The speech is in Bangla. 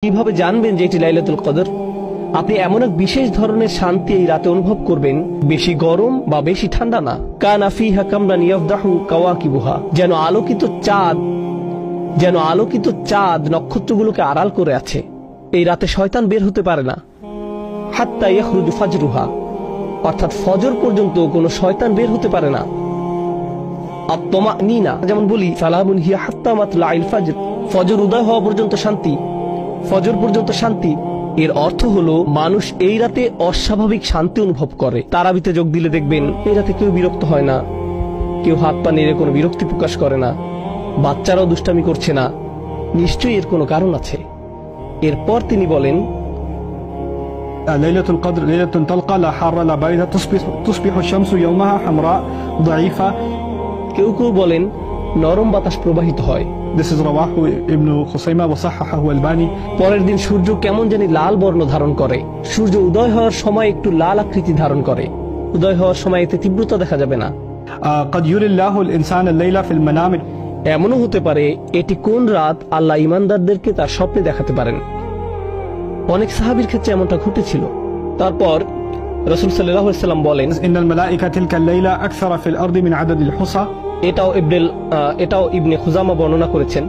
কিভাবে জানবেন যে এটি লাইলাতুল কদর? আপনি এমন এক বিশেষ ধরনের শান্তি এই রাতে অনুভব করবেন, বেশি গরম বা বেশি ঠান্ডা না। কানা ফিহা কামরান ইয়াফদাহু কাওয়াকিবুহা, যেন আলোকিত চাঁদ নক্ষত্রগুলোকে আড়াল করে আছে। এই রাতে শয়তান বের হতে পারে না। হাত্তা ইয়াখরুজু ফাজরুহা, অর্থাৎ ফজর পর্যন্ত কোনো শয়তান বের হতে পারে না। আত-তামানিনা, যেমন বলি সালামুন হিয়া হাত্তা মাতলাইল ফাজর, ফজর উদয় হওয়া পর্যন্ত শান্তি, ফজর পর্যন্ত শান্তি। এর অর্থ হলো মানুষ এই রাতে অস্বাভাবিক শান্তি অনুভব করে। তারাবিতে যোগ দিলে দেখবেন এই রাতে কেউ বিরক্ত হয় না, কেউ হাত পা নেড়ে কোনো বিরক্তি প্রকাশ করে না, বাচ্চারাও দুষ্টামি করছে না। নিশ্চয়ই এর কোনো কারণ আছে। এরপর তিনি বলেন, ليلة القدر ليلة تلقى لا حار لا باردة تصبح الشمس يومها حمراء ضعيفة. কেউ কেউ বলেন নরম বাতাস প্রবাহিত হয়। This is رواه ابن خزيمة وصححه الألباني. পরের দিন সূর্য কেমন জানি লাল বর্ণ ধারণ করে। সূর্য উদয় হওয়ার সময় একটু লাল আকৃতি ধারণ করে। উদয় হওয়ার সময় এতে তীব্রতা দেখা যাবে না। قد يري الله الإنسان الليلة في المنام. এমনও হতে পারে এটি কোন রাত আল্লাহ ঈমানদারদেরকে তার স্বপ্নে দেখাতে পারেন। অনেক সাহাবীর ক্ষেত্রে এমনটা ঘটেছিল। তারপর রাসূল সাল্লাল্লাহু আলাইহি ওয়াসাল্লাম বলেন, إن الملائكة تلك الليلة أكثر في الأرض من عدد الحصى. এটাও ইবনে খুজামা বর্ণনা করেছেন।